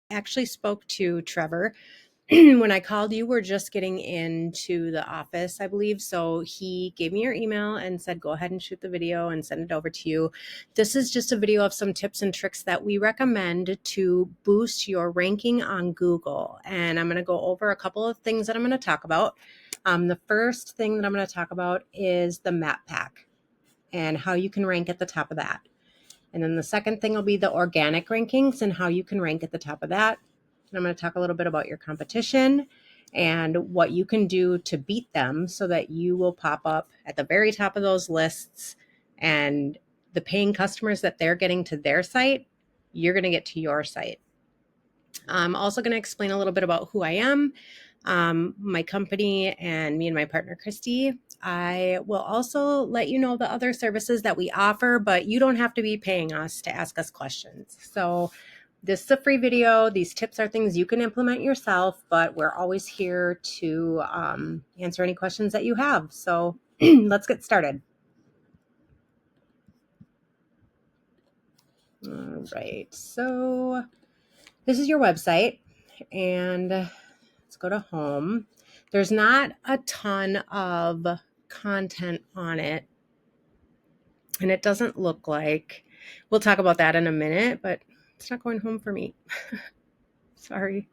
actually spoke to Trevor. When I called, you were just getting into the office, I believe. So he gave me your email and said, go ahead and shoot the video and send it over to you. This is just a video of some tips and tricks that we recommend to boost your ranking on Google. And I'm going to go over a couple of things that I'm going to talk about. The first thing that I'm going to talk about is the map pack and how you can rank at the top of that. And then the second thing will be the organic rankings and how you can rank at the top of that. And I'm going to talk a little bit about your competition and what you can do to beat them so that you will pop up at the very top of those lists, and the paying customers that they're getting to their site, you're going to get to your site. I'm also going to explain a little bit about who I am, my company, and me and my partner, Christy. I will also let you know the other services that we offer, but you don't have to be paying us to ask us questions. So this is a free video. These tips are things you can implement yourself, but we're always here to answer any questions that you have. So let's get started. All right, so this is your website, and let's go to home. There's not a ton of content on it, and it doesn't look like, we'll talk about that in a minute, but it's not going home for me. Sorry.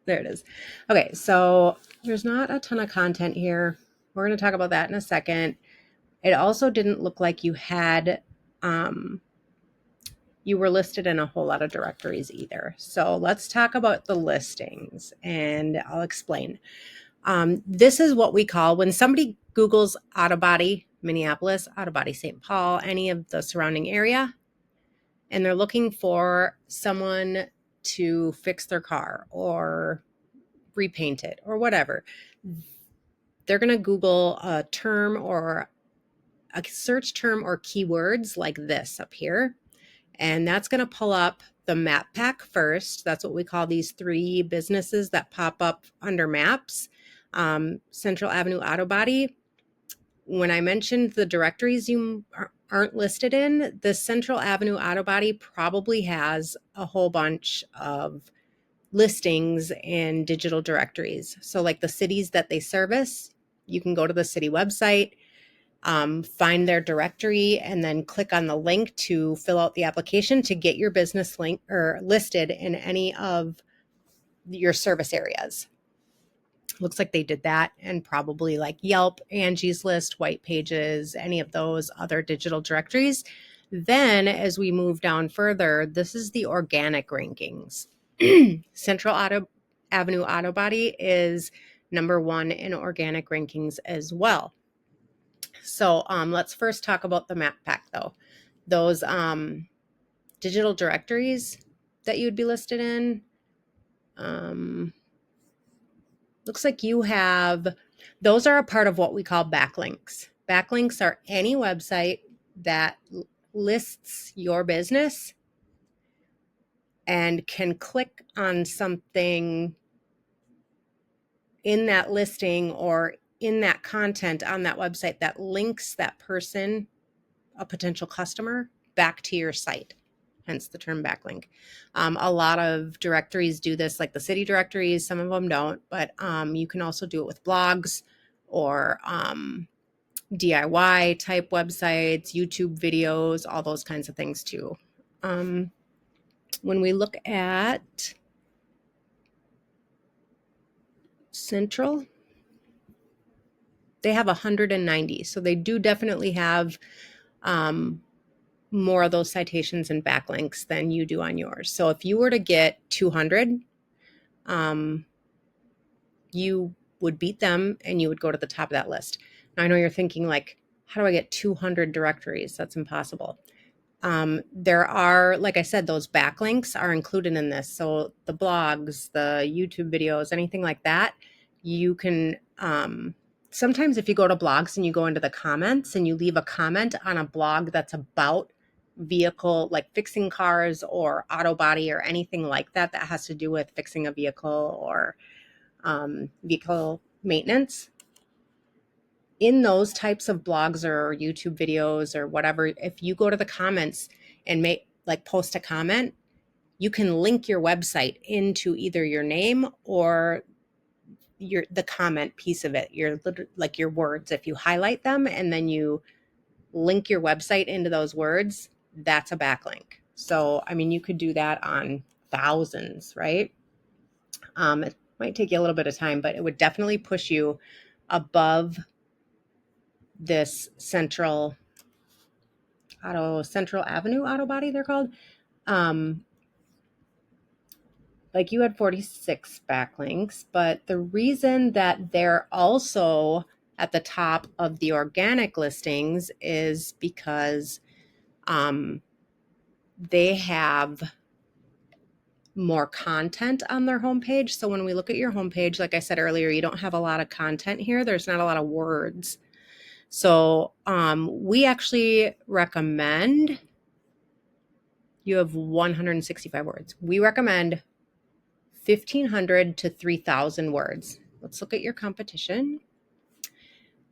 There it is. Okay, so there's not a ton of content here. We're going to talk about that in a second. It also didn't look like you had, you were listed in a whole lot of directories either. So let's talk about the listings, and I'll explain. This is what we call, when somebody Googles Autobody Minneapolis, Autobody St. Paul, any of the surrounding area, and they're looking for someone to fix their car or repaint it or whatever, they're going to Google a term or a search term or keywords like this up here. And that's going to pull up the map pack first. That's what we call these three businesses that pop up under maps. Central Avenue Autobody. When I mentioned the directories you aren't listed in, the Central Avenue Autobody probably has a whole bunch of listings in digital directories. So like the cities that they service, you can go to the city website, find their directory, and then click on the link to fill out the application to get your business link or listed in any of your service areas. Looks like they did that, and probably like Yelp, Angie's List, White Pages, any of those other digital directories. Then as we move down further, this is the organic rankings. Central Avenue Autobody is number 1 in organic rankings as well. So let's first talk about the map pack though. Those digital directories that you would be listed in, looks like you have, those are a part of what we call backlinks. Backlinks are any website that lists your business and can click on something in that listing or in that content on that website that links that person, a potential customer, back to your site. Hence the term backlink. A lot of directories do this, like the city directories. Some of them don't, but you can also do it with blogs or DIY type websites, YouTube videos, all those kinds of things too. When we look at Central, they have 190. So they do definitely have more of those citations and backlinks than you do on yours. So if you were to get 200, you would beat them and you would go to the top of that list. Now I know you're thinking like, how do I get 200 directories? That's impossible. There are, like I said, those backlinks are included in this. So the blogs, the YouTube videos, anything like that, you can, sometimes if you go to blogs and you go into the comments and you leave a comment on a blog that's about vehicle, like fixing cars or auto body or anything like that, that has to do with fixing a vehicle or vehicle maintenance, in those types of blogs or YouTube videos or whatever, if you go to the comments and make like post a comment, you can link your website into either your name or the comment piece of it, like your words. If you highlight them and then you link your website into those words, that's a backlink. So, I mean, you could do that on thousands, right? It might take you a little bit of time, but it would definitely push you above this Central Avenue Autobody, they're called. Like you had 46 backlinks, but the reason that they're also at the top of the organic listings is because they have more content on their homepage. So when we look at your homepage, like I said earlier, you don't have a lot of content here. There's not a lot of words. So we actually recommend you have 165 words. We recommend 1,500 to 3,000 words. Let's look at your competition.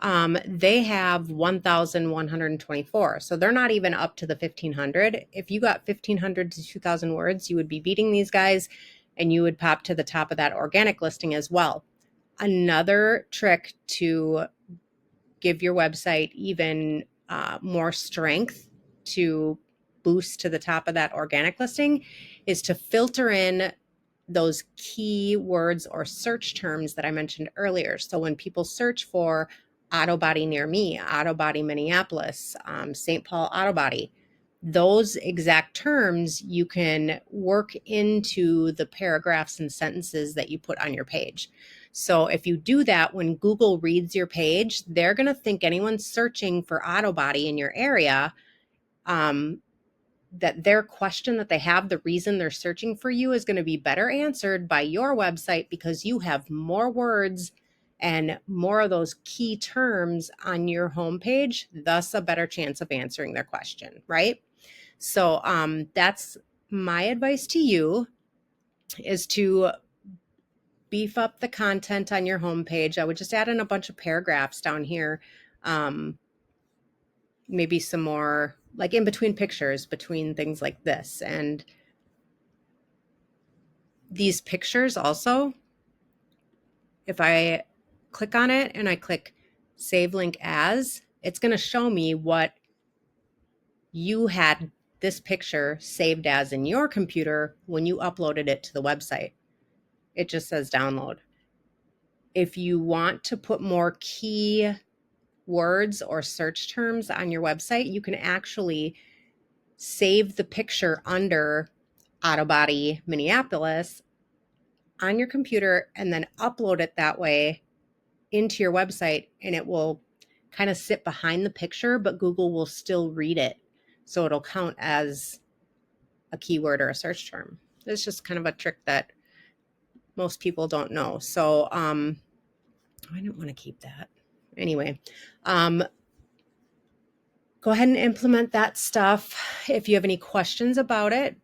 They have 1,124. So they're not even up to the 1,500. If you got 1,500 to 2,000 words, you would be beating these guys and you would pop to the top of that organic listing as well. Another trick to give your website even more strength to boost to the top of that organic listing is to filter in those key words or search terms that I mentioned earlier. So when people search for Autobody near me, Autobody Minneapolis, St. Paul Autobody, those exact terms you can work into the paragraphs and sentences that you put on your page. So if you do that, when Google reads your page, they're going to think anyone searching for Autobody in your area, that their question that they have, the reason they're searching for you, is going to be better answered by your website because you have more words and more of those key terms on your homepage, thus a better chance of answering their question, right? So that's my advice to you, is to beef up the content on your homepage. I would just add in a bunch of paragraphs down here. Maybe some more like in between pictures, between things like this. And these pictures also, if I click on it and I click save link as, it's going to show me what you had this picture saved as in your computer when you uploaded it to the website. It just says download. If you want to put more key words or search terms on your website, you can actually save the picture under Autobody Minneapolis on your computer and then upload it that way into your website, and it will kind of sit behind the picture, but Google will still read it. So it'll count as a keyword or a search term. It's just kind of a trick that most people don't know. So I don't want to keep that. Anyway, go ahead and implement that stuff. If you have any questions about it,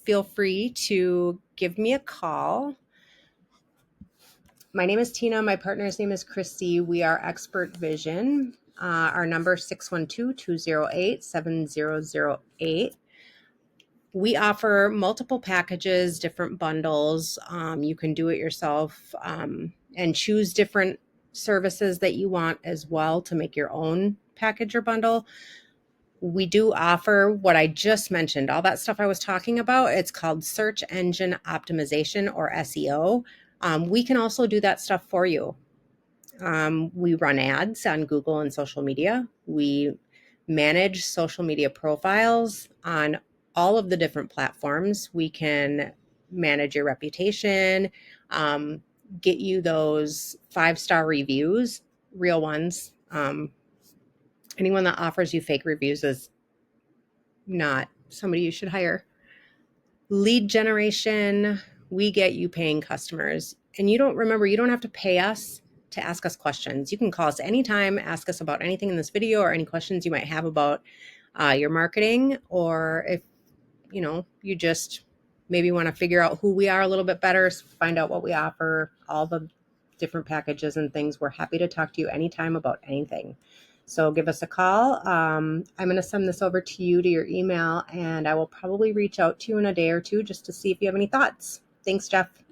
feel free to give me a call. My name is Tina. My partner's name is Christy. We are Expert Vision. Our number is 612-208-7008. We offer multiple packages, different bundles. You can do it yourself and choose different services that you want as well to make your own package or bundle. We do offer what I just mentioned, all that stuff I was talking about. It's called search engine optimization, or SEO. We can also do that stuff for you. We run ads on Google and social media. We manage social media profiles on all of the different platforms. We can manage your reputation, get you those 5-star reviews, real ones. Anyone that offers you fake reviews is not somebody you should hire. Lead generation, we get you paying customers. And you don't have to pay us to ask us questions. You can call us anytime, ask us about anything in this video or any questions you might have about your marketing, or if you just maybe want to figure out who we are a little bit better, find out what we offer, all the different packages and things. We're happy to talk to you anytime about anything. So give us a call. I'm going to send this over to you to your email, and I will probably reach out to you in a day or two just to see if you have any thoughts. Thanks, Jeff.